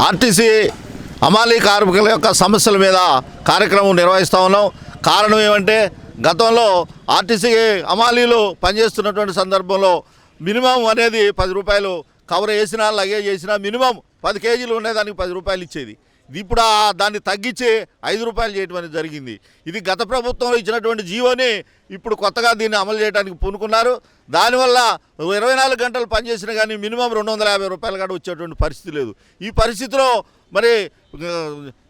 RTC హమాలీ కార్మికుల యొక్క సమస్యల మీద కార్యక్రమం నిర్వహిస్తూ ఉన్నాం. కారణం ఏమంటే గతంలో ఆర్టీసీ హమాలీలు పనిచేస్తున్నటువంటి సందర్భంలో మినిమం అనేది 10 రూపాయలు కవర్ వేసినా లగేజ్ చేసినా మినిమం 10 కేజీలు ఉండేదానికి 10 రూపాయలు ఇచ్చేది. ఇప్పుడు దాన్ని తగ్గించి 5 రూపాయలు చేయడం అనేది జరిగింది. ఇది గత ప్రభుత్వంలో ఇచ్చినటువంటి జీవోని ఇప్పుడు కొత్తగా దీన్ని అమలు చేయడానికి పూనుకున్నారు. దానివల్ల 24 గంటలు పనిచేసినా కానీ మినిమం 250 రూపాయలు కూడా వచ్చేటువంటి పరిస్థితి లేదు. ఈ పరిస్థితిలో మరి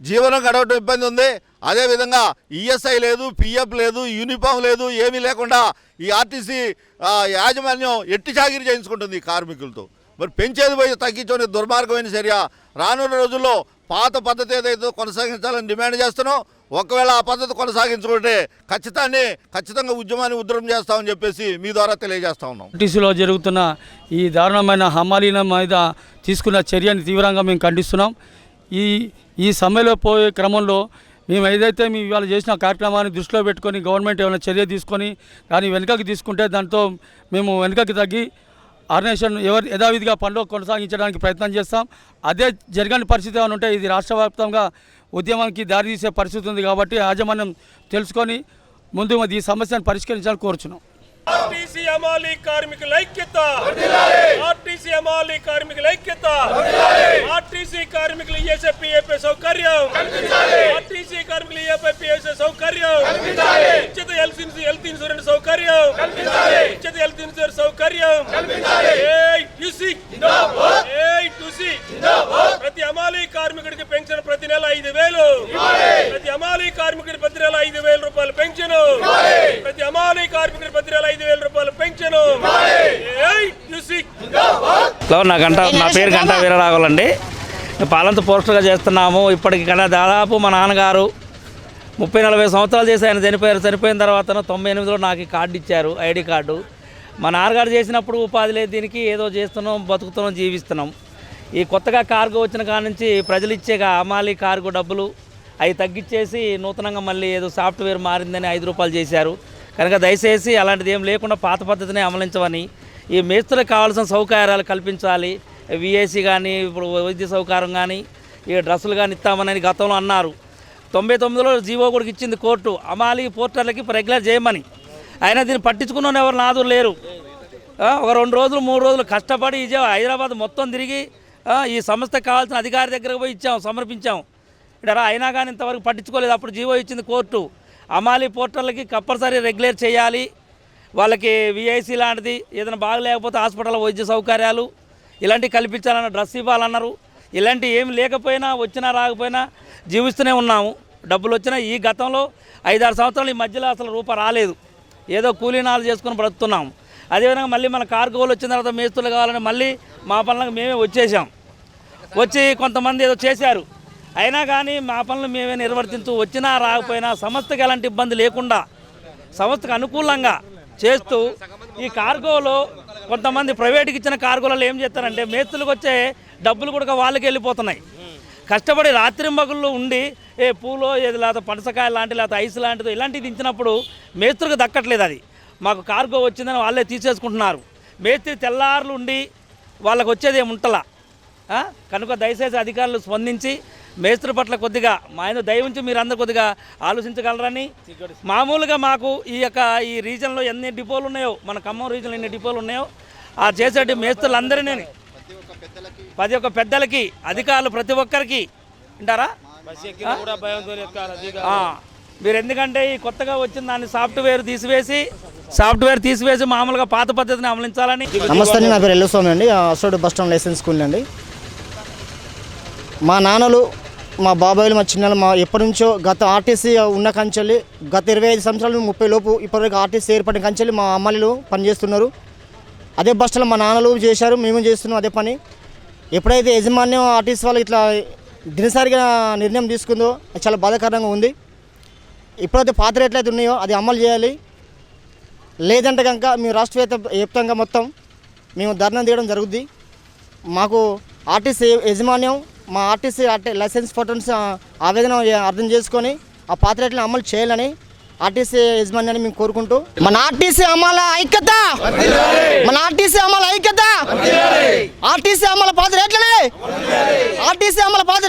జీవనం గడవడం ఇబ్బంది ఉంది. అదేవిధంగా ఈఎస్ఐ లేదు, పిఎఫ్ లేదు, యూనిఫామ్ లేదు, ఏమీ లేకుండా ఈ ఆర్టీసీ యాజమాన్యం ఎట్టి చాకిరీ చేయించుకుంటుంది ఈ కార్మికులతో. మరి పెంచేది పోయి తగ్గించుకునే దుర్మార్గమైన చర్య. రానున్న రోజుల్లో పాత పద్ధతి ఏదైతే కొనసాగించాలని డిమాండ్ చేస్తున్నాం. ఒకవేళ ఆ పద్ధతి కొనసాగించుకుంటే ఖచ్చితంగా ఉద్యమాన్ని ఉధృతం చేస్తామని చెప్పేసి మీ ద్వారా తెలియజేస్తా ఉన్నాం. ఆర్టీసీలో జరుగుతున్న ఈ దారుణమైన హమాలీల మీద తీసుకున్న చర్యని తీవ్రంగా మేము ఖండిస్తున్నాం. ఈ సమ్మెలో పోయే క్రమంలో మేము ఏదైతే మేము ఇవాళ చేసిన కార్యక్రమాన్ని దృష్టిలో పెట్టుకొని గవర్నమెంట్ ఏమైనా చర్య తీసుకొని దాన్ని వెనుకకి తీసుకుంటే దాంతో మేము వెనుకకి తగ్గి ఆర్గనైజేషన్ యథావిధిగా పనులు కొనసాగించడానికి ప్రయత్నం చేస్తాం. అదే జరగని పరిస్థితి ఏమైనా ఉంటే ఇది రాష్ట్ర వ్యాప్తంగా ఉద్యమానికి దారితీసే పరిస్థితి ఉంది. కాబట్టి యాజమాన్యం తెలుసుకొని ముందు ఈ సమస్యను పరిష్కరించాలని కోరుచున్నాం. ఆర్టీసీ హమాలీ కార్మికుల ఐక్యత, ఆర్టీసీ హమాలీ కార్మికుల ఐక్యత, ఆర్టీసీ కార్మికులు ఈఎస్ఐ సౌకర్యం, ఆర్టీసీ కార్మికులు ఈఎస్ఐ సౌకర్యం, ఉచిత హెల్త్ ఇన్సూరెన్స్ సౌకర్యం, ఉచిత హెల్త్ ఇన్సూరెన్స్ సౌకర్యం. ప్రతి హమాలీ కార్మికుడికి పెన్షన్ ప్రతి నెల 5,000, ప్రతి హమాలీ కార్మికుడి ప్రతి నెల 5,000 రూపాయలు పెన్షన్, ప్రతి హమాలీ కార్మికుడి ప్రతి నెల 5,000 రూపాయలు పెన్షన్. నా పేరు గంటా వీరరాఘవులండి. పాలంత పోస్టర్గా చేస్తున్నాము. ఇప్పటికి కన్నా దాదాపు మా నాన్నగారు 30-40 సంవత్సరాలు చేసి ఆయన చనిపోయిన తర్వాత 98లో నాకు కార్డు ఇచ్చారు, ఐడి కార్డు. మా నాన్నగారు చేసినప్పుడు ఉపాధి లేదు, దీనికి ఏదో చేస్తున్నాం, బతుకుతున్నాం, జీవిస్తున్నాం. ఈ కొత్తగా కార్గో వచ్చిన కాడ నుంచి ప్రజలు ఇచ్చే హమాలీ కార్గో డబ్బులు అవి తగ్గించేసి నూతనంగా మళ్ళీ ఏదో సాఫ్ట్వేర్ మారిందని 5 రూపాయలు చేశారు. కనుక దయచేసి అలాంటిది ఏం లేకుండా పాత పద్ధతిని అమలించమని, ఈ మేస్త్రులకు కావాల్సిన సౌకర్యాలు కల్పించాలి. విఏసీ కానీ ఇప్పుడు వైద్య సౌకర్యం కానీ ఈ డ్రెస్సులు కానీ ఇస్తామని గతంలో అన్నారు. 99లో జీవో కూడా ఇచ్చింది కోర్టు హమాలీ పోర్టర్లకి రెగ్యులర్ చేయమని. అయినా దీన్ని పట్టించుకున్న ఎవరు నాదు లేరు. ఒక 2 రోజులు 3 రోజులు కష్టపడి హైదరాబాద్ మొత్తం తిరిగి ఈ సంస్థకు కావాల్సిన అధికారి దగ్గరకు పోయి సమర్పించాం. అయినా కానీ ఇంతవరకు పట్టించుకోలేదు. అప్పుడు జీవో ఇచ్చింది కోర్టు. హమాలీ పోర్టర్లకి కంపల్సరీ రెగ్యులేట్ చేయాలి. వాళ్ళకి విఐసి లాంటిది ఏదైనా బాగలేకపోతే హాస్పిటల్ వైద్య సౌకర్యాలు ఇలాంటివి కల్పించాలన్న, డ్రెస్ ఇవ్వాలన్నారు. ఇలాంటివి ఏమి లేకపోయినా వచ్చినా రాకపోయినా జీవిస్తూనే ఉన్నాము. డబ్బులు వచ్చినా ఈ గతంలో 5-6 సంవత్సరాలు ఈ మధ్యలో అసలు రూపాయి రాలేదు. ఏదో కూలీనాలు చేసుకుని బ్రతుకుతున్నాము. అదేవిధంగా మళ్ళీ మన కార్గోలు వచ్చిన తర్వాత మేస్తులు కావాలని మళ్ళీ మా పనులకు మేమే వచ్చి కొంతమంది ఏదో చేశారు. అయినా కానీ మా పనులు మేమే నిర్వర్తించు, వచ్చినా రాకపోయినా సంస్థకు ఎలాంటి ఇబ్బంది లేకుండా సంస్థకు అనుకూలంగా చేస్తూ ఈ కార్గోలో కొంతమంది ప్రైవేట్కి ఇచ్చిన కార్గోలలో ఏం చేస్తారంటే మేస్తులకు వచ్చే డబ్బులు కూడా వాళ్ళకి వెళ్ళిపోతున్నాయి. కష్టపడి రాత్రింబగుళ్ళు ఉండి పూలో ఏది లేకపోతే పనసకాయ లాంటి లేకపోతే ఐస్ లాంటిదో ఇలాంటివి దించినప్పుడు మేస్త్రికి దక్కట్లేదు. అది మాకు కార్గో వచ్చిందని వాళ్ళే తీసేసుకుంటున్నారు. మేస్త్రి తెల్లారులు ఉండి వాళ్ళకు వచ్చేది ఏముంటలా. కనుక దయచేసి అధికారులు స్పందించి మేస్త్రి పట్ల కొద్దిగా మా ఆయన దయ ఉంచి మీరందరూ కొద్దిగా ఆలోచించగలరని. మామూలుగా మాకు ఈ రీజన్లో ఎన్ని డిపోలు ఉన్నాయో, మన ఖమ్మం రీజన్లో ఎన్ని డిపోలు ఉన్నాయో ఆ చేసే మేస్త్రులందరినీ ప్రతి ఒక్క పెద్దలకి అధికారులు ప్రతి ఒక్కరికి వింటారా మీరు. ఎందుకంటే ఈ కొత్తగా వచ్చిన దాన్ని సాఫ్ట్వేర్ తీసివేసి మామూలుగా పాత పద్ధతిని అమలించాలని. నమస్తే, నా పేరు ఎల్లుస్వామి అండి. అసోడ్ బస్ స్టాండ్ లైసెన్స్ స్కూల్ అండి. మా నాన్నలు, మా బాబాయిలు, మా చిన్నలు ఎప్పటి నుంచో గత ఆర్టీసీ ఉన్న కంచెల్లి గత 25 సంవత్సరాలు 30 లోపు ఇప్పటివరకు ఆర్టీసీ ఏర్పడిన కంచెల్లి మా అమ్మాయిలు పనిచేస్తున్నారు. అదే బస్ స్టాండ్లో మా నాన్నలు చేశారు, మేము చేస్తున్నాం అదే పని. ఎప్పుడైతే యాజమాన్యం ఆర్టీసీ వాళ్ళు ఇట్లా దినసరిగా నిర్ణయం తీసుకుందో అది చాలా బాధాకరంగా ఉంది. ఎప్పుడైతే పాత రేట్లు అయితే ఉన్నాయో అది అమలు చేయాలి. లేదంటే కనుక మేము రాష్ట్ర వ్యాప్తంగా మొత్తం మేము ధర్నా తీయడం జరుగుద్ది. మాకు ఆర్టీసీ యాజమాన్యం మా ఆర్టీసీ లైసెన్స్ ఫోటోన్స్ ఆవేదన అర్థం చేసుకొని ఆ పాత రేట్లను అమలు చేయాలని ఆర్టీసీ యజమాని మేము కోరుకుంటూ మన ఆర్టీసీ అమల ఐక్యత, మన ఆర్టీసీ అమల ఐక్యత, ఆర్టీసీ అమల 10 రేట్లనే, ఆర్టీసీ అమల 10